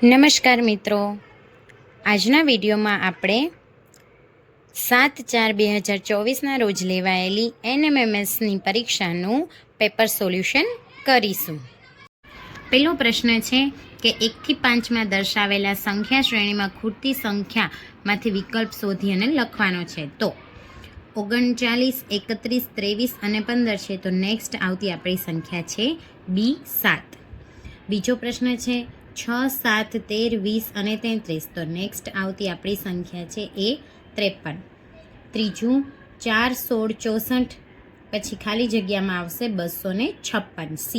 નમસ્કાર મિત્રો, આજના વિડીયોમાં આપણે 7/4/2024ના રોજ લેવાયેલી NMMSની પરીક્ષાનું પેપર સોલ્યુશન કરીશું. પહેલો પ્રશ્ન છે કે 1થી 5માં દર્શાવેલા સંખ્યા શ્રેણીમાં ખૂટતી સંખ્યામાંથી વિકલ્પ શોધી અને લખવાનો છે. તો 39, 31, 23 અને 15 છે. તો નેક્સ્ટ આવતી આપણી સંખ્યા છે B7. બીજો પ્રશ્ન છે 6, 7, 13, 20 અને 33. તો નેક્સ્ટ આવતી આપણી સંખ્યા છે A53. ત્રીજું 4, 16, 64 પછી ખાલી જગ્યામાં આવશે 256 C.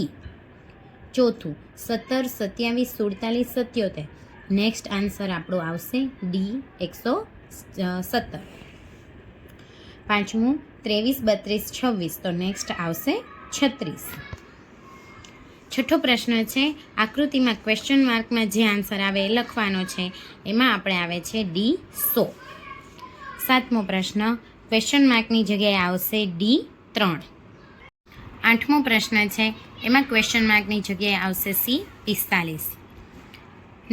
ચોથું 17, 27, 47, 77. નેક્સ્ટ આન્સર આપણો આવશે D 117. પાંચમું 23, 32, 26. તો નેક્સ્ટ આવશે 36. છઠ્ઠો પ્રશ્ન છે આકૃતિમાં ક્વેશ્ચન માર્કમાં જે આન્સર આવે એ લખવાનો છે. એમાં આપણે આવે છે D 100. સાતમો પ્રશ્ન ક્વેશ્ચન માર્કની જગ્યાએ આવશે D 3. આઠમો પ્રશ્ન છે એમાં ક્વેશ્ચન માર્કની જગ્યાએ આવશે C 45.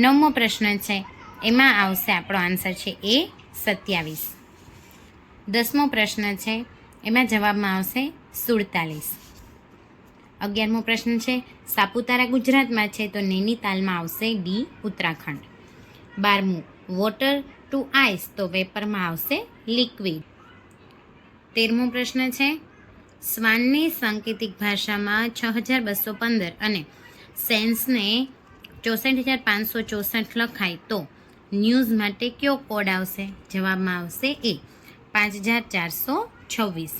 નવમો પ્રશ્ન છે એમાં આવશે આપણો આન્સર છે A 27. 10મો પ્રશ્ન છે એમાં જવાબમાં આવશે 47. 11મો પ્રશ્ન છે સાપુતારા ગુજરાતમાં છે. તો નૈનીતાલમાં આવશે D ઉત્તરાખંડ. 12મું વોટર ટુ આઈસ. તો વેપરમાં આવશે લિક્વિડ. 13મો પ્રશ્ન છે શ્વાનની સાંકેતિક ભાષામાં 6215 અને સેન્સને 64564 લખાય તો ન્યૂઝ માટે કયો કોડ આવશે? જવાબમાં આવશે A 5426.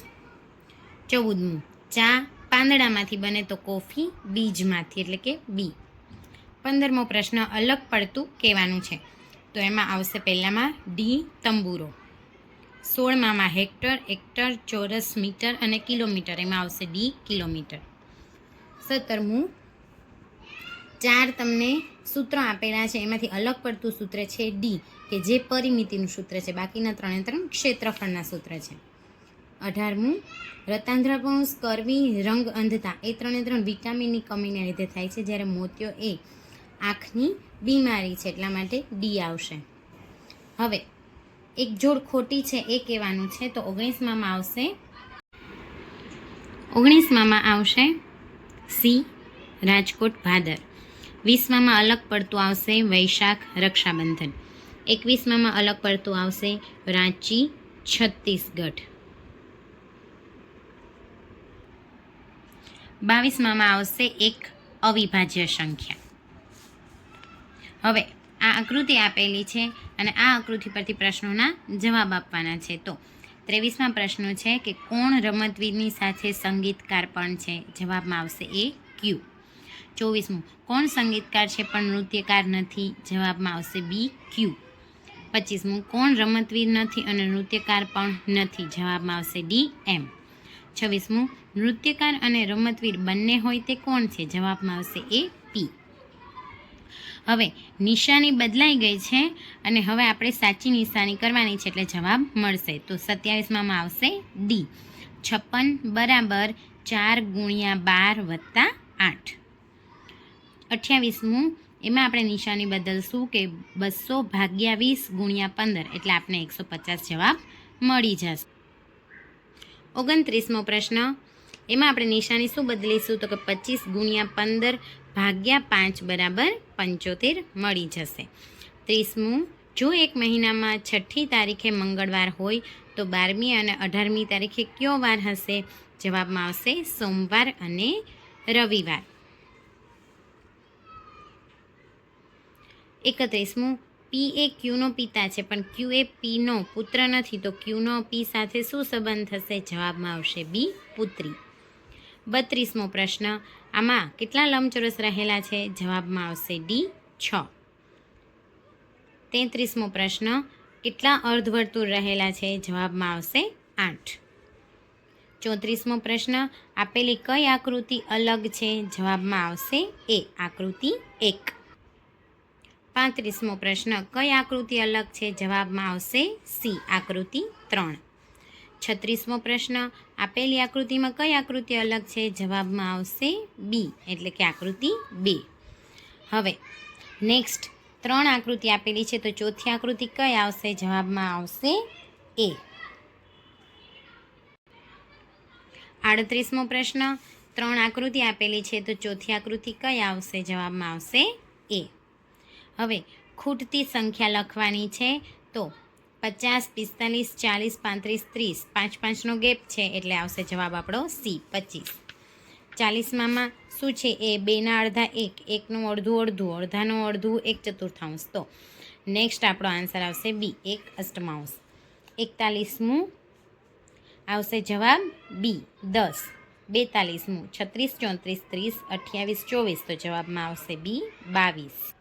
14મું ચા પાંદડામાંથી બને તો કોફી બીજમાંથી એટલે કે B. 15મો પ્રશ્ન અલગ પડતું કહેવાનું છે. તો એમાં આવશે પહેલામાં D તંબુરો. 16માં હેક્ટર, એક્ટર, ચોરસ મીટર અને કિલોમીટર. એમાં આવશે D કિલોમીટર. 17મું 4 તમને સૂત્રો આપેલા છે. એમાંથી અલગ પડતું સૂત્ર છે D કે જે પરિમિતિનું સૂત્ર છે. બાકીના 3 ક્ષેત્રફળના સૂત્ર છે. 18મું રતાંધ્રપુંસ, કરવી, રંગ અંધતા એ 3 વિટામિનની કમીને લીધે થાય છે. જ્યારે મોતિયો એ આંખની બીમારી છે એટલા માટે D આવશે. હવે એક જોડ ખોટી છે એ કહેવાનું છે. તો 19માં આવશે C રાજકોટ ભાદર. 20માં અલગ પડતું આવશે વૈશાખ રક્ષાબંધન. 21માં અલગ પડતું આવશે રાંચી છત્તીસગઢ. 22માં આવશે એક અવિભાજ્ય સંખ્યા. હવે આ આકૃતિ આપેલી છે અને આ આકૃતિ પરથી પ્રશ્નોના જવાબ આપવાના છે. તો 23માં પ્રશ્નો છે કે કોણ રમતવીરની સાથે સંગીતકાર પણ છે? જવાબમાં આવશે A Q. 24મું કોણ સંગીતકાર છે પણ નૃત્યકાર નથી? જવાબમાં આવશે B Q. 25મું કોણ રમતવીર નથી અને નૃત્યકાર પણ નથી? જવાબમાં આવશે D M. 26મું નૃત્યકાર અને રમતવીર બંને હોય તે કોણ છે? જવાબમાં આવશે A P. હવે નિશાની બદલાઈ ગઈ છે અને હવે આપણે સાચી નિશાની કરવાની છે એટલે જવાબ મળશે. તો 27માં આવશે D 56 બરાબર 4 × 12 + 8. 28મું એમાં આપણે નિશાની બદલશું કે 200 / 20 × 15 એટલે આપણે 150 જવાબ મળી જશે. 29મો પ્રશ્ન એમાં આપણે નિશાની શું બદલીશું? તો કે 25 × 15 / 5 બરાબર 75 મળી જશે. 30મું જો એક મહિનામાં 6ઠી તારીખે મંગળવાર હોય તો 12મી અને 18મી તારીખે કયો વાર હશે? જવાબમાં આવશે સોમવાર અને રવિવાર. 31મું P એ Qનો પિતા છે પણ Q એ Pનો પુત્ર નથી તો Qનો P સાથે શું સંબંધ થશે? જવાબમાં આવશે B પુત્રી. 32મો પ્રશ્ન આમાં કેટલા લંબચોરસ રહેલા છે? જવાબમાં આવશે D 6. 33મો પ્રશ્ન કેટલા અર્ધવર્તુળ રહેલા છે? જવાબમાં આવશે 8. 34મો પ્રશ્ન આપેલી કઈ આકૃતિ અલગ છે? જવાબમાં આવશે A આકૃતિ 1. 35મો પ્રશ્ન કઈ આકૃતિ અલગ છે? જવાબમાં આવશે C આકૃતિ 3. 36મો પ્રશ્ન આપેલી આકૃતિમાં કઈ આકૃતિ અલગ છે? જવાબમાં આવશે B એટલે કે આકૃતિ 2. હવે નેક્સ્ટ 3 આકૃતિ આપેલી છે, તો ચોથી આકૃતિ કઈ આવશે? જવાબમાં આવશે એ. 38મો પ્રશ્ન, 3 આકૃતિ આપેલી છે, તો ચોથી આકૃતિ કઈ આવશે? જવાબમાં આવશે એ. હવે ખૂટતી સંખ્યા લખવાની છે, તો 50, 45, 40, 35, 30, 5-5નો ગેપ છે એટલે આવશે જવાબ આપણો સી 25. 40માં શું છે? એ 2ના અડધા 1, 1નું અડધું અડધું, અડધાનું અડધું 1/4. તો નેક્સ્ટ આપણો આન્સર આવશે બી 1/8. 41મું આવશે જવાબ બી 10. 42મું 36, 34, 30, 28, 24, તો જવાબમાં આવશે બી 22.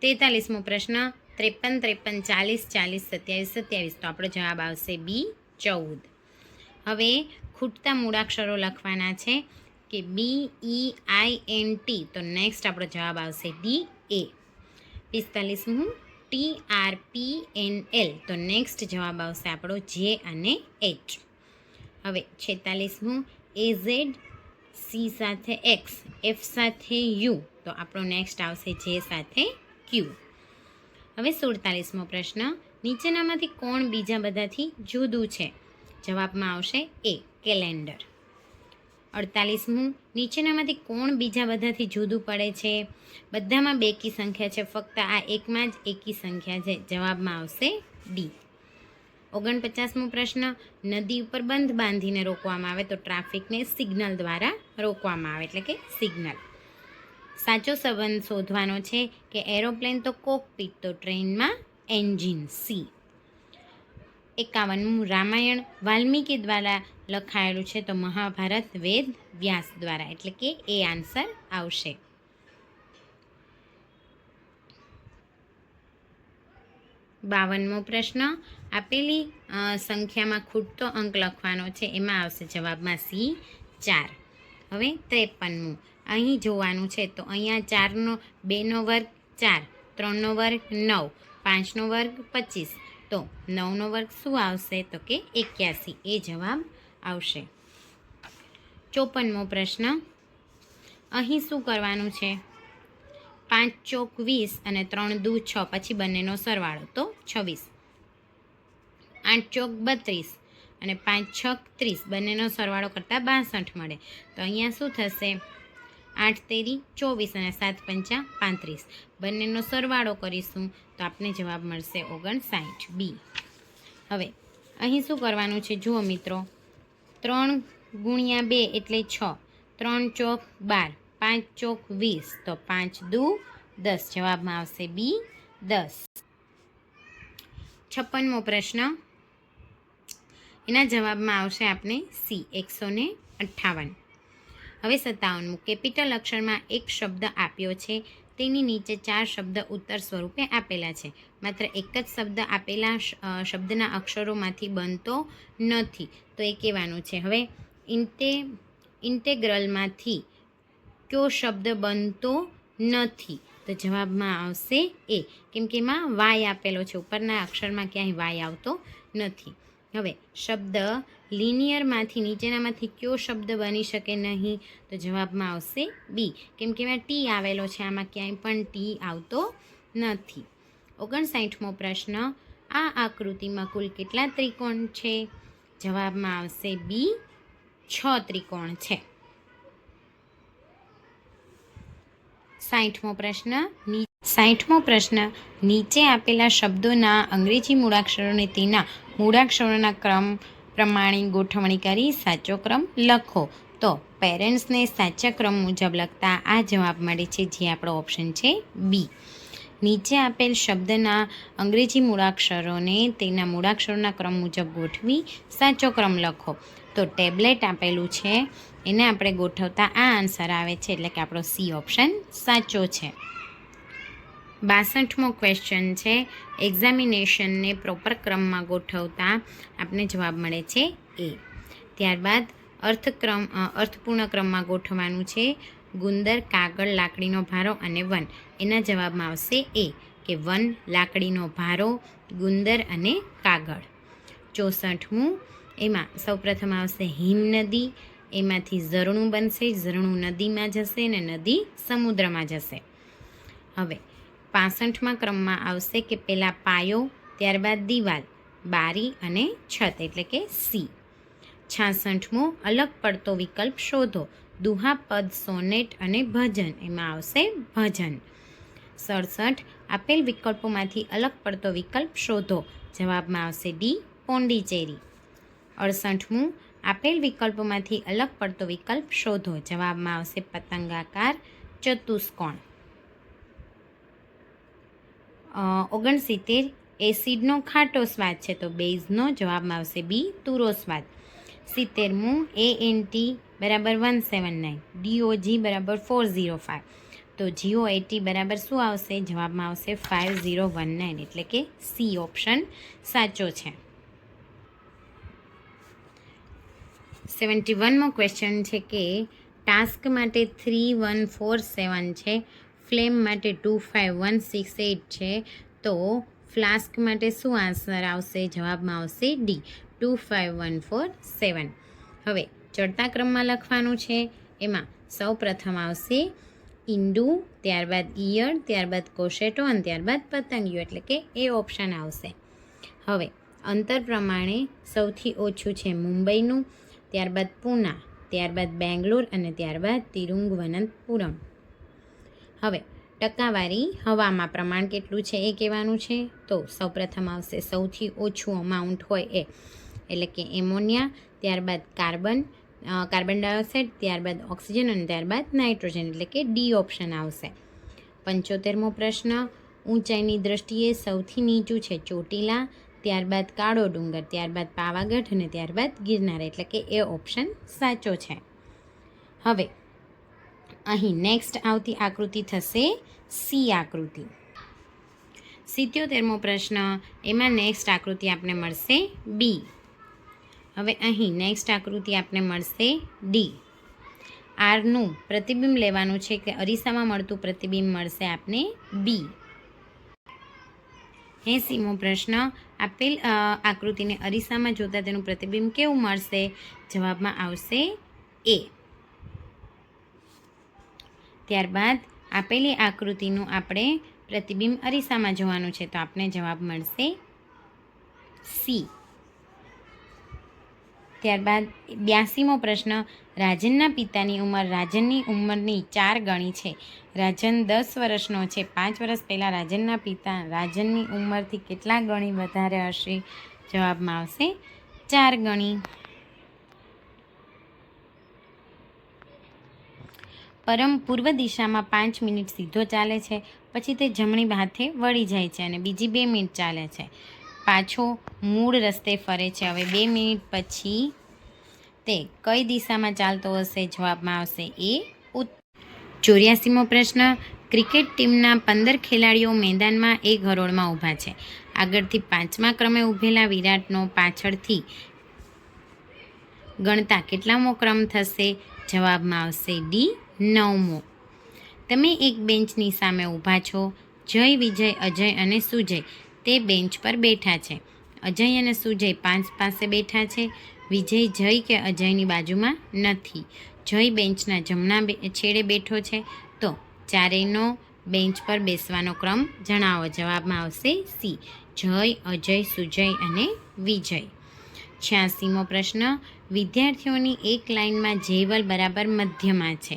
43મો પ્રશ્ન, 53, 53, 40, 40, 27, 27, તો આપણો જવાબ આવશે બી 14. હવે ખૂટતા મૂળાક્ષરો લખવાના છે કે BEINT, તો નેક્સ્ટ આપણો જવાબ આવશે ડી એ. 45મું TRPNL, તો નેક્સ્ટ જવાબ આવશે આપણો જે અને એચ. હવે 46મું AZ, C સાથે X, F સાથે U, તો આપણો નેક્સ્ટ આવશે જે સાથે Q. હવે 47મો પ્રશ્ન, નીચેનામાંથી કોણ બીજા બધાથી જુદું છે? જવાબમાં આવશે એ કેલેન્ડર. 48મું, નીચેનામાંથી કોણ બીજા બધાથી જુદું પડે છે? બધામાં બેકી સંખ્યા છે, ફક્ત આ એકમાં જ એકી સંખ્યા છે. જવાબમાં આવશે ડી. 49મો પ્રશ્ન, નદી ઉપર બંધ બાંધીને રોકવામાં આવે તો ટ્રાફિકને સિગ્નલ દ્વારા રોકવામાં આવે, એટલે કે સિગ્નલ. સાચો સંબંધ શોધવાનો છે કે એરોપ્લેન તો કોકપીટ, તો ટ્રેનમાં એન્જિન સી. 51મું, રામાયણ વાલ્મીકી દ્વારા લખાયેલું છે, તો મહાભારત વેદ વ્યાસ દ્વારા, એટલે કે એ આન્સર આવશે. 52મો પ્રશ્ન, આપેલી સંખ્યામાં ખૂટતો અંક લખવાનો છે, એમાં આવશે જવાબમાં સી 4. હવે 53મું, અહીં જોવાનું છે, તો અહીંયા 4નો 2નો વર્ગ 4, 3નો વર્ગ 9, 5નો વર્ગ 25, તો 9નો વર્ગ શું આવશે? તો કે 81, એ જવાબ આવશે. 54મો પ્રશ્ન, અહીં શું કરવાનું છે? 5 ચોક 20 અને 3 દૂ 6, પછી બંનેનો સરવાળો, તો 26. 8 ચોક 32 અને 5 છક 30, બંનેનો સરવાળો કરતાં 62 મળે, તો અહીંયા શું થશે? 8 તેરી 24 અને 7 પંચા 35, બંનેનો સરવાળો કરીશું તો આપને જવાબ મળશે 59 બી. હવે અહીં શું કરવાનું છે? જુઓ મિત્રો, 3 ગુણ્યા 2 એટલે 6, 3 ચોક 12, 5 ચોક 20, તો 5 દૂ 10, જવાબમાં આવશે બી 10. 56મો પ્રશ્ન, એના જવાબમાં આવશે આપણે સી 158. હવે 57મું, કેપિટલ અક્ષરમાં એક શબ્દ આપ્યો છે, તેની નીચે 4 શબ્દ ઉત્તર સ્વરૂપે આપેલા છે, માત્ર એક જ શબ્દ આપેલા શબ્દના અક્ષરોમાંથી બનતો નથી, તો એ કહેવાનું છે. હવે ઇન્ટેગ્રલમાંથી કયો શબ્દ બનતો નથી? તો જવાબમાં આવશે એ, કેમ કે એમાં વાય આપેલો છે, ઉપરના અક્ષરમાં ક્યાંય વાય આવતો નથી. હવે શબ્દ લિનિયરમાંથી નીચેનામાંથી કયો શબ્દ બની શકે નહીં? તો જવાબમાં આવશે બી, કેમ કે એમાં ટી આવેલો છે, આમાં ક્યાંય પણ ટી આવતો નથી. 59મો પ્રશ્ન, આ આકૃતિમાં કુલ કેટલા ત્રિકોણ છે? જવાબમાં આવશે બી 6 ત્રિકોણ છે. 60મો પ્રશ્ન, નીચે આપેલા શબ્દોના અંગ્રેજી મૂળાક્ષરોને તેના મૂળાક્ષરોના ક્રમ પ્રમાણે ગોઠવણી કરી સાચો ક્રમ લખો. તો પેરેન્ટ્સને સાચા ક્રમ મુજબ લખતા આ જવાબ મળે છે, જે આપણો ઓપ્શન છે બી. નીચે આપેલ શબ્દના અંગ્રેજી મૂળાક્ષરોને તેના મૂળાક્ષરોના ક્રમ મુજબ ગોઠવી સાચો ક્રમ લખો. તો ટેબ્લેટ આપેલું છે, એને આપણે ગોઠવતા આ આન્સર આવે છે, એટલે કે આપણો સી ઓપ્શન સાચો છે. 62મો ક્વેશ્ચન છે, એક્ઝામિનેશનને પ્રોપર ક્રમમાં ગોઠવતા આપને જવાબ મળે છે એ. ત્યારબાદ અર્થપૂર્ણ ક્રમમાં ગોઠવવાનું છે, ગુંદર, કાગળ, લાકડીનો ભારો અને વન. એના જવાબમાં આવશે એ, કે વન, લાકડીનો ભારો, ગુંદર અને કાગળ. 64મું, એમાં સૌપ્રથમ આવશે હિમનદી, એમાંથી ઝરણું બનશે, ઝરણું નદીમાં જશે અને નદી સમુદ્રમાં જશે. હવે 65માં ક્રમમાં આવશે કે પહેલાં પાયો, ત્યારબાદ દિવાલ, બારી અને છત એટલે કે સી. 66મો અલગ પડતો વિકલ્પ શોધો. દુહા, પદ, સોનેટ અને ભજન. એમાં આવશે ભજન. 67 આપેલ વિકલ્પોમાંથી અલગ પડતો વિકલ્પ શોધો. જવાબમાં આવશે ડી, પોંડિચેરી. 68મું આપેલ વિકલ્પોમાંથી અલગ પડતો વિકલ્પ શોધો. જવાબમાં આવશે પતંગાકાર ચતુષ્કોણ. 69 એસિડનો ખાટો સ્વાદ છે તો બેઝનો. જવાબમાં આવશે બી, તુરો સ્વાદ. 70મું ANT બરાબર 179, DOG બરાબર 405, તો GOAT બરાબર શું આવશે? જવાબમાં આવશે 5019 એટલે કે સી ઓપ્શન સાચો છે. 71મો ક્વેશ્ચન છે કે ટાસ્ક માટે 3147 છે, ફ્લેમ માટે 25168 છે, તો ફ્લાસ્ક માટે શું આન્સર આવશે? જવાબમાં આવશે ડી, 25147. હવે ચડતા ક્રમમાં લખવાનું છે. એમાં સૌ પ્રથમ આવશે ઈંડુ, ત્યારબાદ ઈયળ, ત્યારબાદ કોશેટો અને ત્યારબાદ પતંગિયું એટલે કે એ ઓપ્શન આવશે. હવે અંતર પ્રમાણે સૌથી ઓછું છે મુંબઈનું, ત્યારબાદ પૂના, ત્યારબાદ બેંગ્લોર અને ત્યારબાદ તિરુવનંતપુરમ. હવે ટકાવારી હવામાં પ્રમાણ કેટલું છે એ કહેવાનું છે. તો સૌપ્રથમ આવશે સૌથી ઓછું અમાઉન્ટ હોય એ એટલે કે એમોનિયા, ત્યારબાદ કાર્બન ડાયોક્સાઇડ, ત્યારબાદ ઓક્સિજન અને ત્યારબાદ નાઇટ્રોજન એટલે કે ડી ઓપ્શન આવશે. 75મો પ્રશ્ન ઊંચાઈની દ્રષ્ટિએ સૌથી નીચું છે ચોટીલા, ત્યારબાદ કાળો ડુંગર, ત્યારબાદ પાવાગઢ અને ત્યારબાદ ગિરનાર એટલે કે એ ઓપ્શન સાચો છે. હવે અહીં નેક્સ્ટ આવતી આકૃતિ થશે સી આકૃતિ. 77મો પ્રશ્ન એમાં નેક્સ્ટ આકૃતિ આપને મળશે બી. હવે અહીં નેક્સ્ટ આકૃતિ આપને મળશે ડી. આરનું પ્રતિબિંબ લેવાનું છે કે અરીસામાં મળતું પ્રતિબિંબ મળશે આપને બી. 80મો પ્રશ્ન આપેલ આકૃતિને અરીસામાં જોતા તેનું પ્રતિબિંબ કેવું મળશે? જવાબમાં આવશે એ. ત્યારબાદ આપેલી આકૃતિનું આપણે પ્રતિબિંબ અરીસામાં જોવાનું છે તો આપને જવાબ મળશે સી. ત્યારબાદ 82મો પ્રશ્ન રાજનના પિતાની ઉંમર રાજનની ઉંમરની 4 ગણી છે. રાજન 10 વર્ષનો છે. 5 વર્ષ પહેલાં રાજનના પિતા રાજનની ઉંમરથી કેટલા ગણી વધારે હશે? જવાબમાં આવશે 4 ગણી. પરમ પૂર્વ દિશામાં 5 મિનિટ સીધો ચાલે છે, પછી તે જમણી હાથે વળી જાય છે અને બીજી 2 મિનિટ ચાલે છે, પાછો મૂળ રસ્તે ફરે છે. હવે 2 મિનિટ પછી તે કઈ દિશામાં ચાલતો હશે? જવાબમાં આવશે એ. 84મો પ્રશ્ન ક્રિકેટ ટીમના 15 ખેલાડીઓ મેદાનમાં એક હરોળમાં ઊભા છે. આગળથી 5મા ક્રમે ઊભેલા વિરાટનો પાછળથી ગણતા કેટલામો ક્રમ થશે? જવાબમાં આવશે ડી, 9મો. તમે એક બેન્ચની સામે ઊભા છો. જય, વિજય, અજય અને સુજય તે બેન્ચ પર બેઠા છે. અજય અને સુજય 5 પાસે બેઠા છે. વિજય જય કે અજયની બાજુમાં નથી. જય બેન્ચના જમણા છેડે બેઠો છે. તો ચારેયનો બેન્ચ પર બેસવાનો ક્રમ જણાવો. જવાબમાં આવશે સી, જય, અજય, સુજય અને વિજય. 86મો પ્રશ્ન વિદ્યાર્થીઓની એક લાઇનમાં જેવલ બરાબર મધ્યમાં છે.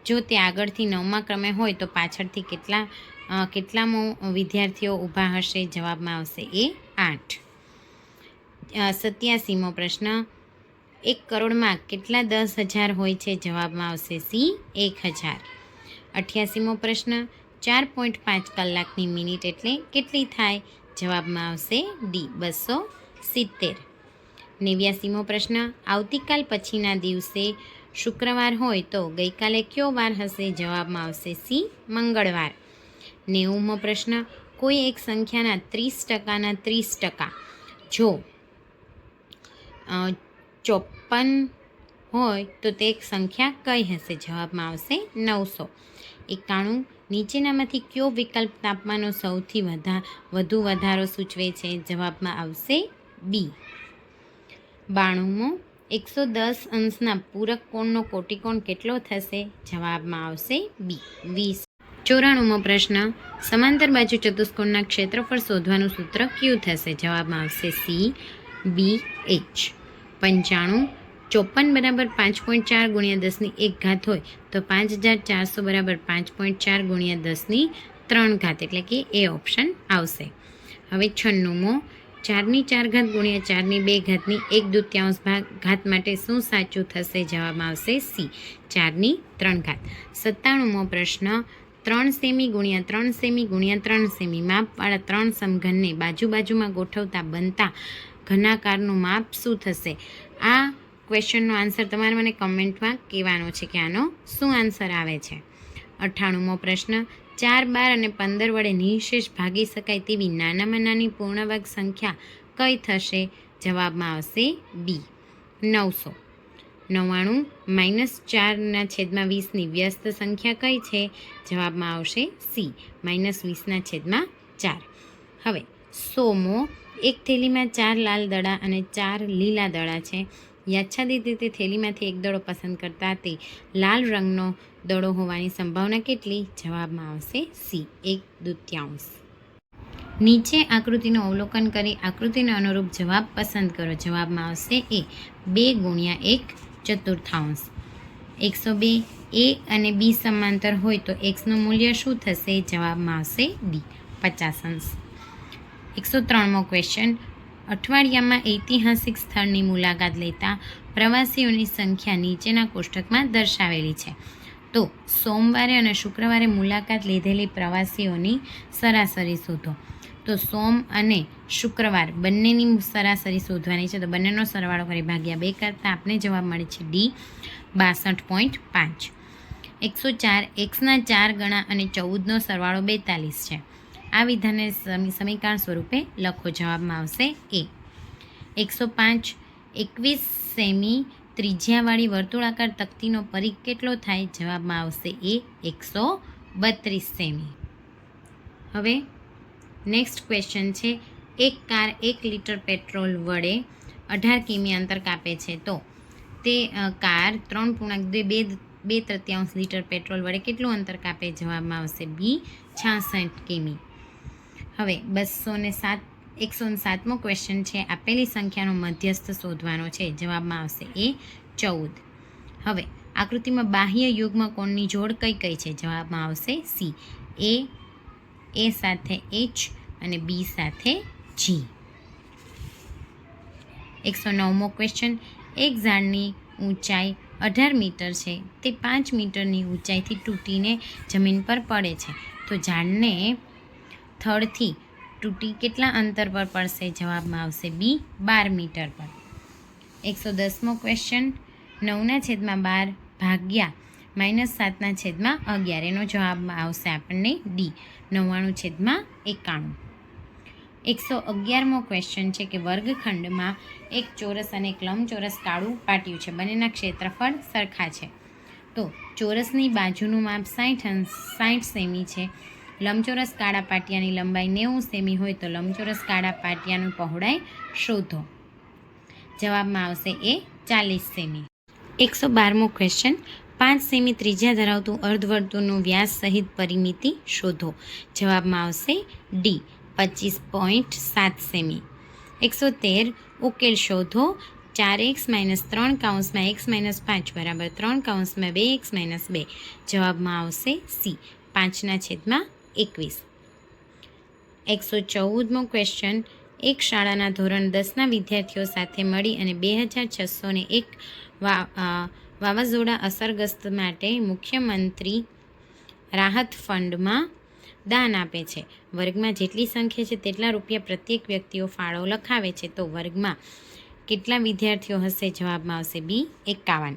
જો તે આગળથી 9મા ક્રમે હોય તો પાછળથી કેટલામો વિદ્યાર્થીઓ ઊભા હશે? જવાબમાં આવશે એ, 8. 87મો પ્રશ્ન 1 કરોડમાં કેટલા 10,000 હોય છે? જવાબમાં આવશે સી, 1000. 88મો પ્રશ્ન 4.5 કલાકની મિનિટ એટલે કેટલી થાય? જવાબમાં આવશે ડી, 270. 89મો પ્રશ્ન આવતીકાલ પછીના દિવસે શુક્રવાર હોય તો ગઈકાલે કયો વાર હશે? જવાબમાં આવશે સી, મંગળવાર. 90મો પ્રશ્ન કોઈ એક સંખ્યાના 30%ના 30% જો 54 હોય તો તે એક સંખ્યા કઈ હશે? જવાબમાં આવશે 900. 91 નીચેનામાંથી કયો વિકલ્પ તાપમાનનો સૌથી વધુ વધારો સૂચવે છે? જવાબમાં આવશે બી. 92મો 110 અંશના પૂરક કોણનો કોટિકોણ કેટલો થશે? જવાબમાં આવશે બી, 20. 94મો પ્રશ્ન, સમાંતર બાજુ ચતુષ્કોણના ક્ષેત્રફળ શોધવાનું સૂત્ર કયું થશે? જવાબમાં આવશે સી બી એચ. 95, 54 = 5.4 × 10⁻1 હોય તો 5400 = 5.4 × 10⁻3 એટલે કે એ ઓપ્શન આવશે. હવે 96મો, 4⁴ × 4⁵ 1/2 ઘાત માટે શું સાચું થશે? જવાબમાં આવશે સી 4⁵. 97મો પ્રશ્ન, 3 સેમી × 3 સેમી × 3 સેમી માપવાળા 3 સમઘનને બાજુમાં ગોઠવતા બનતા ઘનાકારનું માપ શું થશે? આ ક્વેશ્ચનનો આન્સર તમારે મને કમેન્ટમાં કહેવાનો છે કે આનો શું આન્સર આવે છે. 98મો પ્રશ્ન, 4, 12 અને 15 વડે નિઃશેષ ભાગી શકાય તેવી નાનામાં નાની પૂર્ણવર્ગ સંખ્યા કઈ થશે? જવાબમાં આવશે ડી 900. 99, -4/20 ની વ્યસ્ત સંખ્યા કઈ છે? જવાબમાં આવશે સી -20/4. હવે 100મો, એક થેલીમાં 4 લાલ દડા અને 4 લીલા દડા છે. યાચ્છાદિત રીતે થેલીમાંથી એક દડો પસંદ કરતા તે લાલ રંગનો દડો હોવાની સંભાવના કેટલી? જવાબમાં આવશે સી 1/2. નીચે આકૃતિનું અવલોકન કરી આકૃતિને અનુરૂપ જવાબ પસંદ કરો. જવાબમાં આવશે એ 2 × 1/4. 102, એ અને બી સમાંતર હોય તો એક્સનું મૂલ્ય શું થશે? જવાબમાં આવશે ડી 50°. 103મો ક્વેશ્ચન, અઠવાડિયામાં ઐતિહાસિક સ્થળની મુલાકાત લેતા પ્રવાસીઓની સંખ્યા નીચેના કોષ્ટકમાં દર્શાવેલી છે. તો સોમવારે અને શુક્રવારે મુલાકાત લીધેલી પ્રવાસીઓની સરાસરી શોધો. તો સોમ અને શુક્રવાર બંનેની સરાસરી શોધવાની છે. તો બંનેનો સરવાળો કરી /2 કરતાં આપને જવાબ મળે છે ડી 62.5. 104, એક્સના 4 ગણા અને 14નો સરવાળો 42 છે. આ વિધાનને સમીકરણ સ્વરૂપે લખો. જવાબમાં આવશે એ. 105, 21 સેમી ત્રિજ્યાવાળી વર્તુળાકાર તકતીનો પરિઘ કેટલો થાય? જવાબમાં આવશે એ 132 સેમી. હવે નેક્સ્ટ ક્વેશ્ચન છે, એક કાર 1 લિટર પેટ્રોલ વડે 18 કિમી અંતર કાપે છે તો તે કાર 3.2 લિટર પેટ્રોલ વડે કેટલું અંતર કાપે? જવાબમાં આવશે બી 66 કિમી. હવે 107મો ક્વેશ્ચન છે, આપેલી સંખ્યાનો મધ્યસ્થ શોધવાનો છે. જવાબમાં આવશે એ 14. હવે આકૃતિમાં બાહ્ય યુગ્મ કોણની જોડ કઈ છે? જવાબમાં આવશે સી એ સાથે એચ અને બી સાથે જી. 109મો ક્વેશ્ચન, એક ઝાડની ઊંચાઈ 18 મીટર છે. તે 5 મીટરની ઊંચાઈથી તૂટીને જમીન પર પડે છે. તો ઝાડને થડથી તૂટી કેટલા અંતર પર પડશે? જવાબમાં આવશે બી 12 મીટર પર. 110મો ક્વેશ્ચન, 9/12 ભાગ્યા -7/11 એનો જવાબ આવશે આપણને ડી 99/91. 111મો ક્વેશ્ચન છે કે વર્ગખંડમાં એક ચોરસ અને એક લંબચોરસ કાળું પાટિયું છે. બંનેના ક્ષેત્રફળ સરખા છે. તો ચોરસની બાજુનું માપ 60 સેમી છે. લંબચોરસ કાળા પાટિયાની લંબાઈ 90 સેમી હોય તો લંબચોરસ કાળા પાટિયાની પહોળાઈ શોધો. જવાબમાં આવશે એ 40 સેમી. 112મો ક્વેશ્ચન, 5 સેમી ત્રિજ્યા ધરાવતું અર્ધવર્તુળનું વ્યાસ સહિત પરિમિતિ શોધો. જવાબમાં આવશે ડી 25.7 સેમી. 113, ઉકેલ શોધો. 4x - 3 × x - 5 = 3 × 2x - 2. જવાબમાં આવશે સી 5/21. 114મો ક્વેશ્ચન, એક શાળાના ધોરણ 10ના વિદ્યાર્થીઓ સાથે મળી અને 2601 વાવાઝોડા અસરગ્રસ્ત માટે મુખ્યમંત્રી રાહત ફંડમાં દાન આપે છે. વર્ગમાં જેટલી સંખ્યા છે તેટલા રૂપિયા પ્રત્યેક વ્યક્તિઓ ફાળો લખાવે છે. તો વર્ગમાં કેટલા વિદ્યાર્થીઓ હશે? જવાબમાં આવશે બી 51.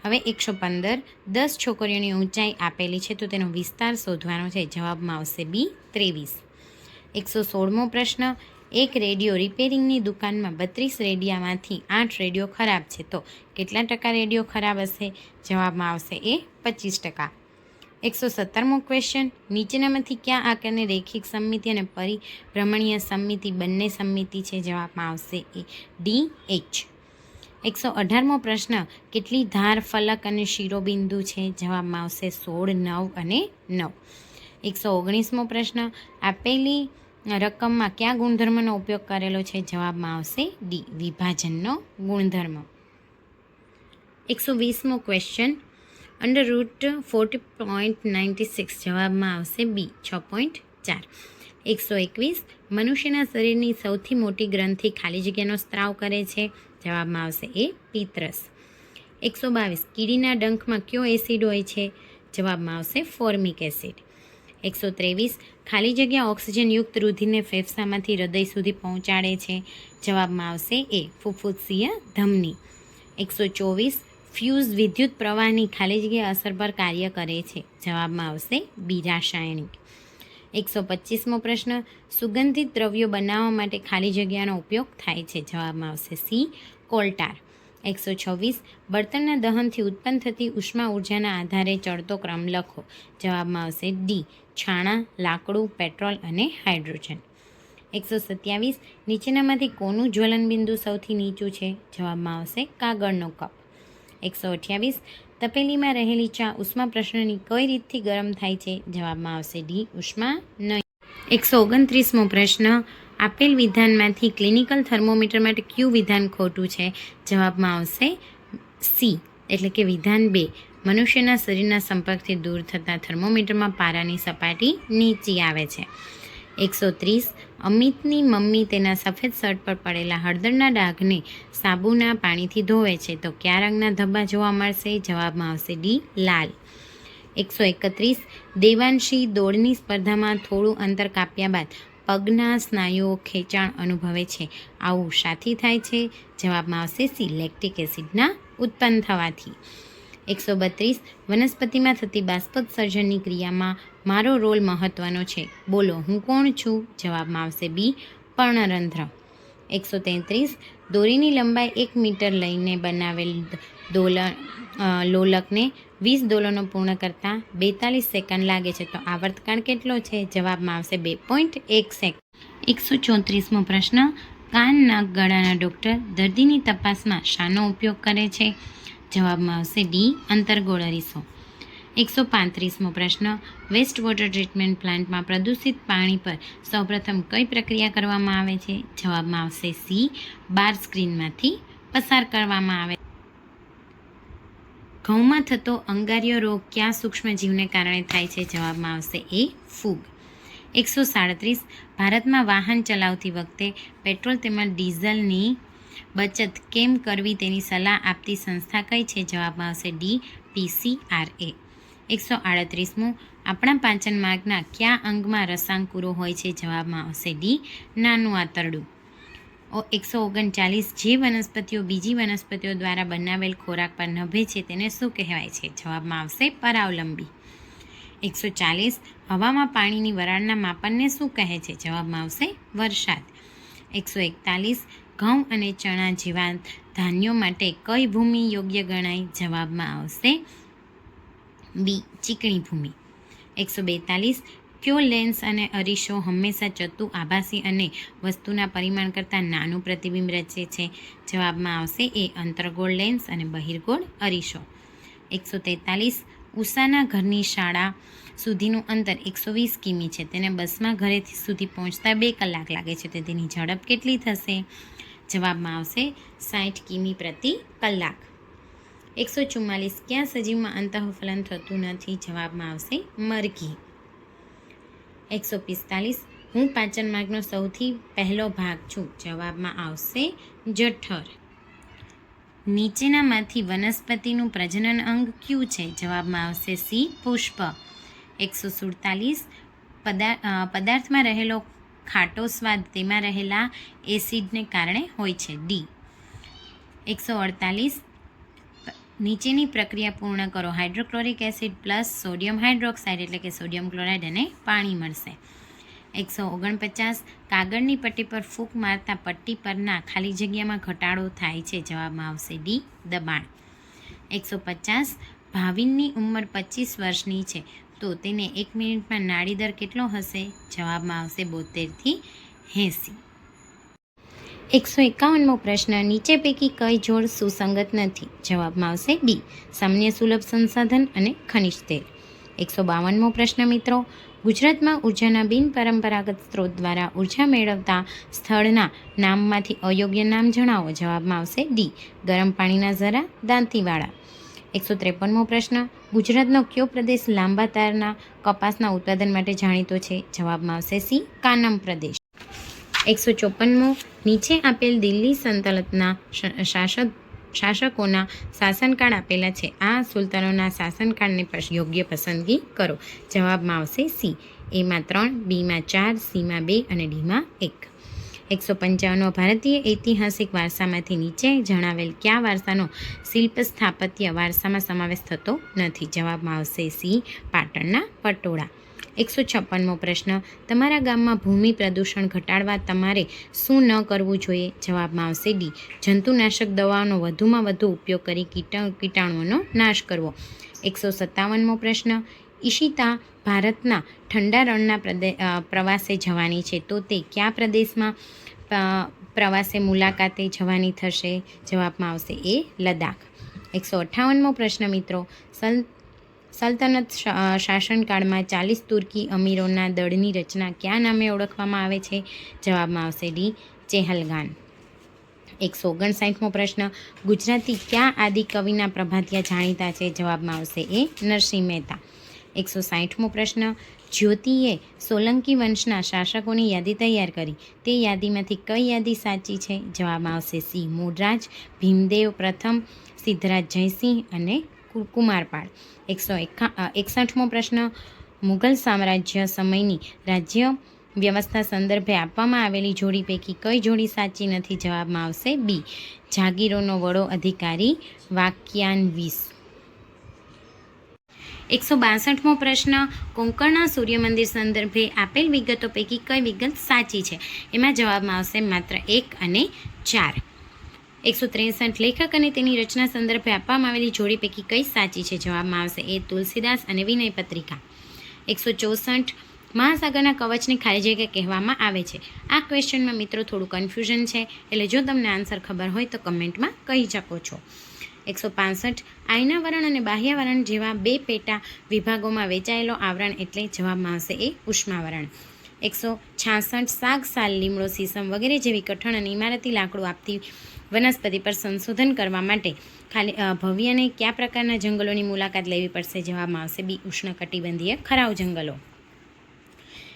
હવે 115, 10 છોકરીઓની ઊંચાઈ આપેલી છે તો તેનો વિસ્તાર શોધવાનો છે. જવાબમાં આવશે બી 23. 116મો પ્રશ્ન, એક રેડિયો રિપેરિંગની દુકાનમાં 32 રેડિયામાંથી 8 રેડિયો ખરાબ છે તો કેટલા ટકા રેડિયો ખરાબ હશે? જવાબમાં આવશે એ 25%. 117મો ક્વેશ્ચન, નીચેનામાંથી કયા આકારની રેખિક સમમિતિ અને પરિભ્રમણીય સમમિતિ બંને સમમિતિ છે? જવાબમાં આવશે એ ડી એચ. 118મો પ્રશ્ન, કેટલી ધાર, ફલક અને શિરોબિંદુ છે? જવાબમાં આવશે 16, 9 અને 9. 119મો પ્રશ્ન, આપેલી રકમમાં કયા ગુણધર્મનો ઉપયોગ કરેલો છે? જવાબમાં આવશે ડી, વિભાજનનો ગુણધર્મ. 120મો ક્વેશ્ચન, અંડર રૂટ 40.96, જવાબમાં આવશે બી, 6.4. 121, મનુષ્યના શરીરની સૌથી મોટી ગ્રંથિ ખાલી જગ્યાનો સ્ત્રાવ કરે છે? જવાબમાં આવશે એ, પિત્તરસ. 122, કીડીના ડંખમાં કયો એસિડ હોય છે? જવાબમાં આવશે ફોર્મિક એસિડ. 123, ખાલી જગ્યા ઓક્સિજનયુક્ત રુધિરને ફેફસામાંથી હૃદય સુધી પહોંચાડે છે? જવાબમાં આવશે એ, ફુફ્ફુસીય ધમની. 124, ફ્યુઝ વિદ્યુત પ્રવાહની ખાલી જગ્યા અસર પર કાર્ય કરે છે? જવાબમાં આવશે બી, રાસાયણિક. 125મો પ્રશ્ન, સુગંધિત દ્રવ્યો બનાવવા માટે ખાલી જગ્યાનો ઉપયોગ થાય છે? જવાબમાં આવશે સી, કોલ્ટાર. 126, બળતણના દહનથી ઉત્પન્ન થતી ઉષ્મા ઉર્જાના આધારે ચડતો ક્રમ લખો? જવાબમાં આવશે ડી, છાણા, લાકડું, પેટ્રોલ અને હાઇડ્રોજન. 127, નીચેનામાંથી કોનું જ્વલનબિંદુ સૌથી નીચું છે? જવાબમાં આવશે કાગળનો કપ. 128, તપેલીમાં રહેલી ચા ઉષ્મા પ્રસરણની કઈ રીતથી ગરમ થાય છે? જવાબમાં આવશે ડી, ઉષ્મા નહીં. 129મો પ્રશ્ન, આપેલ વિધાનમાંથી ક્લિનિકલ થર્મોમીટર માટે કયું વિધાન ખોટું છે? જવાબમાં આવશે સી, એટલે કે વિધાન 2, મનુષ્યના શરીરના સંપર્કથી દૂર થતા થર્મોમીટરમાં પારાની સપાટી નીચી આવે છે. 130, અમિતની મમ્મી તેના સફેદ શર્ટ પર પડેલા હળદરના ડાઘને સાબુના પાણીથી ધોવે છે તો કયા રંગના ધબ્બા જોવા મળશે? જવાબમાં આવશે ડી, લાલ. 131, દેવાંશી દોડની સ્પર્ધામાં થોડું અંતર કાપ્યા બાદ પગના સ્નાયુઓ ખેંચાણ અનુભવે છે, આવું શાથી થાય છે? જવાબમાં આવશે સી, લેક્ટિક એસિડના ઉત્પન્ન થવાથી. 132, વનસ્પતિમાં થતી બાષ્પોત્સર્જનની ક્રિયામાં મારો રોલ મહત્વનો છે, બોલો હું કોણ છું? જવાબમાં આવશે બી, પર્ણરંધ્ર. 133, દોરીની લંબાઈ 1 મીટર લઈને બનાવેલ લોલકને 20 દોલનો પૂર્ણ કરતાં 42 સેકન્ડ લાગે છે તો આવર્તકાળ કેટલો છે? જવાબમાં આવશે 2.1 સેકન્ડ. 134મો પ્રશ્ન, કાન, નાક, ગળાના ડૉક્ટર દર્દીની તપાસમાં શાનો ઉપયોગ કરે છે? જવાબમાં આવશે ડી, અંતર્ગોળ અરીસો. 135મો પ્રશ્ન, વેસ્ટ વોટર ટ્રીટમેન્ટ પ્લાન્ટમાં પ્રદૂષિત પાણી પર સૌપ્રથમ કઈ પ્રક્રિયા કરવામાં આવે છે? જવાબમાં આવશે સી, બાર સ્ક્રીનમાંથી પસાર કરવામાં આવે. ઘઉંમાં થતો અંગારિયો રોગ કયા સૂક્ષ્મજીવને કારણે થાય છે? જવાબમાં આવશે એ, ફૂગ. 137, ભારતમાં વાહન ચલાવતી વખતે પેટ્રોલ તેમજ ડીઝલની બચત કેમ કરવી તેની સલાહ આપતી સંસ્થા કઈ છે? જવાબમાં આવશે ડી, PCRA. 138મું, આપણા પાચન માર્ગના કયા અંગમાં રસાંકુરો હોય છે? જવાબમાં આવશે ડી, નાનું આંતરડું. 139, જે વનસ્પતિઓ બીજી વનસ્પતિઓ દ્વારા બનાવેલ ખોરાક પર નભે છે તેને શું કહેવાય છે? જવાબમાં આવશે પરાવલંબી. 140, હવામાં પાણીની વરાળના માપનને શું કહે છે? જવાબમાં આવશે વરસાદ. 141, ઘઉં અને ચણા જેવા ધાન્યો માટે કઈ ભૂમિ યોગ્ય ગણાય? જવાબમાં આવશે બી, ચીકણી ભૂમિ. 142, કયો લેન્સ અને અરીસો હંમેશા ચત્તુ, આભાસી અને વસ્તુના પરિમાણ કરતાં નાનું પ્રતિબિંબ રચે છે? જવાબમાં આવશે એ, અંતર્ગોળ લેન્સ અને બહિર્ગોળ અરીસો. 143, ઉષાના ઘરની શાળા સુધીનું અંતર 120 કિમી છે, તેને બસમાં ઘરેથી સુધી પહોંચતા 2 કલાક લાગે છે તો તેની ઝડપ કેટલી થશે? જવાબમાં આવશે 60 કિમી પ્રતિ કલાક. 144, ક્યાં સજીવમાં અંતઃફલન થતું નથી? જવાબમાં આવશે મરઘી. 145, હું પાચન માર્ગનો સૌથી પહેલો ભાગ છું? જવાબમાં આવશે જઠર. નીચેનામાંથી વનસ્પતિનું પ્રજનન અંગ કયું છે? જવાબમાં આવશે સી, પુષ્પ. 147, પદાર્થમાં રહેલો ખાટો સ્વાદ તેમાં રહેલા એસિડને કારણે હોય છે? ડી. 148, નીચેની પ્રક્રિયા પૂર્ણ કરો, hydrochloric acid plus sodium hydroxide એટલે કે સોડિયમ ક્લોરાઇડ અને પાણી મળશે. 149, કાગળની પટ્ટી પર ફૂંક મારતા પટ્ટી પરના ખાલી જગ્યામાં ઘટાડો થાય છે? જવાબમાં આવશે ડી, દબાણ. 150, ભાવિનની ઉંમર 25 વર્ષની છે તો તેને 1 મિનિટમાં નાડી દર કેટલો હશે? જવાબમાં આવશે 72 થી 80. 151મો પ્રશ્ન, નીચે પૈકી કઈ જોડ સુસંગત નથી? જવાબમાં આવશે ડી, સામાન્ય સુલભ સંસાધન અને ખનિજ તેલ. 152મો પ્રશ્ન મિત્રો, ગુજરાતમાં ઉર્જાના બિનપરંપરાગત સ્ત્રોત દ્વારા ઉર્જા મેળવતા સ્થળના નામમાંથી અયોગ્ય નામ જણાવો. જવાબમાં આવશે ડી, ગરમ પાણીના ઝરા, દાંતીવાડા. 153મો પ્રશ્ન, ગુજરાતનો કયો પ્રદેશ લાંબા તારના કપાસના ઉત્પાદન માટે જાણીતો છે? જવાબમાં આવશે સી, કાનમ પ્રદેશ. 154મો, નીચે આપેલ દિલ્હી સલ્તનતના શાસકોના શાસનકાળ આપેલા છે. આ સુલતાનોના શાસનકાળને યોગ્ય પસંદગી કરો. જવાબમાં આવશે સી, એમાં 3, બીમાં 4, સીમાં 2 અને ડીમાં 1. 155, ભારતીય ઐતિહાસિક વારસામાંથી નીચે જણાવેલ કયા વારસાનો શિલ્પ સ્થાપત્ય વારસામાં સમાવેશ થતો નથી? જવાબમાં આવશે સી, પાટણના પટોળા. 156મો પ્રશ્ન, તમારા ગામમાં ભૂમિ પ્રદૂષણ ઘટાડવા તમારે શું ન કરવું જોઈએ? જવાબમાં આવશે ડી, જંતુનાશક દવાઓનો વધુમાં વધુ ઉપયોગ કરી કીટાણુઓનો નાશ કરવો. 157મો પ્રશ્ન, ઈશિતા ભારતના ઠંડા રણના પ્રવાસે જવાની છે, તો તે કયા પ્રદેશમાં પ્રવાસે મુલાકાતે જવાની થશે? જવાબમાં આવશે એ, લદ્દાખ. 158મો પ્રશ્ન મિત્રો, સલ્તનત શાસનકાળમાં 40 તુર્કી અમીરોના દળની રચના કયા નામે ઓળખવામાં આવે છે? જવાબમાં આવશે ડી, ચેહલગાન. 159મો પ્રશ્ન, ગુજરાતી કયા આદિકવિના પ્રભાતિયા જાણીતા છે? જવાબમાં આવશે એ, નરસિંહ મહેતા. 160મો પ્રશ્ન, જ્યોતિએ સોલંકી વંશના શાસકોની યાદી તૈયાર કરી. તે યાદીમાંથી કઈ યાદી સાચી છે? જવાબમાં આવશે સી, મૂળરાજ, ભીમદેવ પ્રથમ, સિદ્ધરાજ જયસિંહ અને કુમારપાળ. 161મો પ્રશ્ન, મુઘલ સામ્રાજ્ય સમયની રાજ્ય વ્યવસ્થા સંદર્ભે આપવામાં આવેલી જોડી પૈકી કઈ જોડી સાચી નથી? જવાબમાં આવશે બી, જાગીરોનો વડો અધિકારી વાક્યાન્વિસ. 162મો પ્રશ્ન, કોંકણના સૂર્ય મંદિર સંદર્ભે આપેલ વિગતો પૈકી કઈ વિગત સાચી છે? એમાં જવાબમાં આવશે માત્ર 1 અને 4. 163, લેખક અને તેની રચના સંદર્ભે આપવામાં આવેલી જોડી પૈકી કઈ સાચી છે? જવાબમાં આવશે એ, તુલસીદાસ અને વિનય પત્રિકા. 164, મહાસાગરના કવચને ખાલી જગ્યા કહેવામાં આવે છે. આ ક્વેશ્ચનમાં મિત્રો થોડું કન્ફ્યુઝન છે, એટલે જો તમને આન્સર ખબર હોય તો કમેન્ટમાં કહી શકો છો. 165, આયનાવરણ અને બાહ્યાવરણ જેવા 2 પેટા વિભાગોમાં વહેંચાયેલો આવરણ એટલે? જવાબમાં આવશે એ, ઉષ્માવરણ. 166, શાક, સાલ, લીમડો, સીસમ વગેરે જેવી કઠણ અને ઇમારતી લાકડું આપતી વનસ્પતિ પર સંશોધન કરવા માટે ભવ્યને કયા પ્રકારના જંગલોની મુલાકાત લેવી પડશે? જવાબમાં આવશે બી, ઉષ્ણકટિબંધીય ખરાવ જંગલો.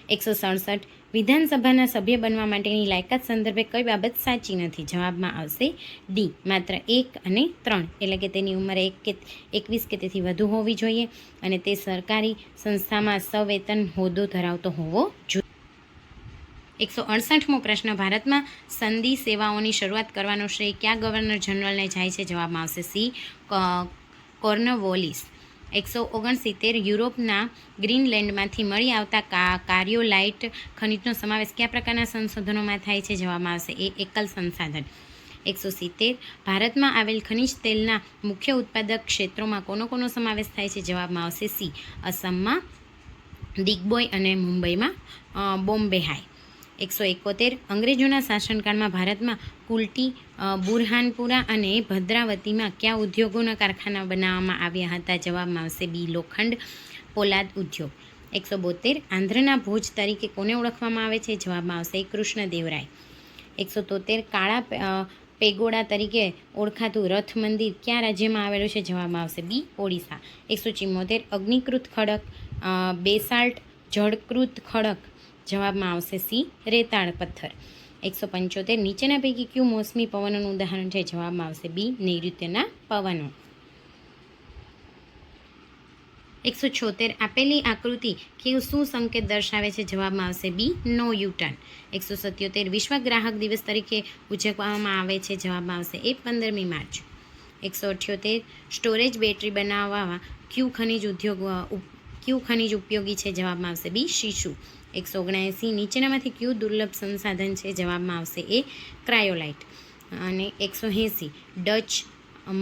167, વિધાનસભાના સભ્ય બનવા માટેની લાયકાત સંદર્ભે કઈ બાબત સાચી નથી? જવાબમાં આવશે ડી, માત્ર 1 અને 3, એટલે કે તેની ઉંમર 21 કે તેથી વધુ હોવી જોઈએ અને તે સરકારી સંસ્થામાં સવેતન હોદ્દો ધરાવતો હોવો જોઈએ. 168મો પ્રશ્ન, ભારતમાં સનદી સેવાઓની શરૂઆત કરવાનો શ્રેય કયા ગવર્નર જનરલને જાય છે? જવાબમાં આવશે સી, કોર્નવોલિસ. 169, યુરોપના ગ્રીનલેન્ડમાંથી મળી આવતા કાર્યોલાઇટ ખનિજનો સમાવેશ કયા પ્રકારના સંશોધનોમાં થાય છે? જવાબમાં આવશે એ, એકલ સંસાધન. 170, ભારતમાં આવેલ ખનિજ તેલના મુખ્ય ઉત્પાદક ક્ષેત્રોમાં કોનો સમાવેશ થાય છે? જવાબમાં આવશે સી, અસમમાં દિગ્બોય અને મુંબઈમાં બોમ્બે હાઈ. 171, અંગ્રેજોના શાસનકાળમાં ભારતમાં કુલ્ટી, બુરહાનપુરા અને ભદ્રાવતીમાં કયા ઉદ્યોગોના કારખાના બનાવવામાં આવ્યા હતા? જવાબમાં આવશે બી, લોખંડ પોલાદ ઉદ્યોગ. 172, આંધ્રના ભોજ તરીકે કોને ઓળખવામાં આવે છે? જવાબમાં આવશે કૃષ્ણદેવરાય. 173, કાળા પેગોડા તરીકે ઓળખાતું રથ મંદિર કયા રાજ્યમાં આવેલું છે? જવાબમાં આવશે બી, ઓડિશા. 174, અગ્નિકૃત ખડક, બેસાલ્ટ, જળકૃત ખડક. જવાબમાં આવશે સી, રેતાળ પથ્થર. 175, નીચેના પૈકી કયું મોસમી પવનોનું ઉદાહરણ છે? જવાબમાં આવશે બી, નૈઋત્યના પવનો. 176, આપેલી આકૃતિ શું સંકેત દર્શાવે છે? જવાબમાં આવશે બી, નો યુટર્ન. 177, વિશ્વ ગ્રાહક દિવસ તરીકે ઉજવવામાં આવે છે? જવાબમાં આવશે એ, 15મી માર્ચ. 178, સ્ટોરેજ બેટરી બનાવવા કયું ખનિજ ઉપયોગી છે? જવાબમાં આવશે બી, શીશુ. 179, નીચેનામાંથી કયું દુર્લભ સંસાધન છે? જવાબમાં આવશે એ, ક્રાયોલાઇટ. અને 180, ડચ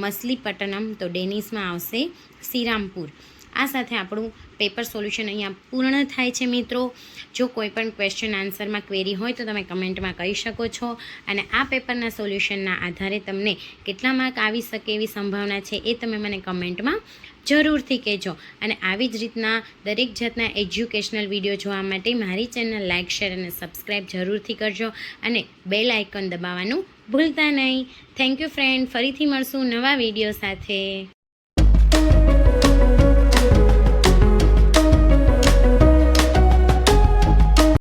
મસલીપટ્ટનમ તો ડેનિશમાં આવશે શ્રીરામપુર. આ સાથે આપણું પેપર સોલ્યુશન અહીંયા પૂર્ણ થાય છે મિત્રો. જો કોઈ પણ ક્વેશ્ચન આન્સરમાં ક્વેરી હોય તો તમે કમેન્ટમાં કહી શકો છો અને આ પેપરના સોલ્યુશનના આધારે તમને કેટલા માર્ક આવી શકે એવી સંભાવના છે એ તમે મને કમેન્ટમાં જરૂરથી કહેજો. અને આવી જ રીતના દરેક જાતના એજ્યુકેશનલ વિડીયો જોવા માટે મારી ચેનલ લાઇક, શેર અને સબસ્ક્રાઈબ જરૂરથી કરજો અને બેલ આઇકન દબાવવાનું ભૂલતા નહીં. Thank you friend. ફરીથી મળશું નવા વિડીયો સાથે.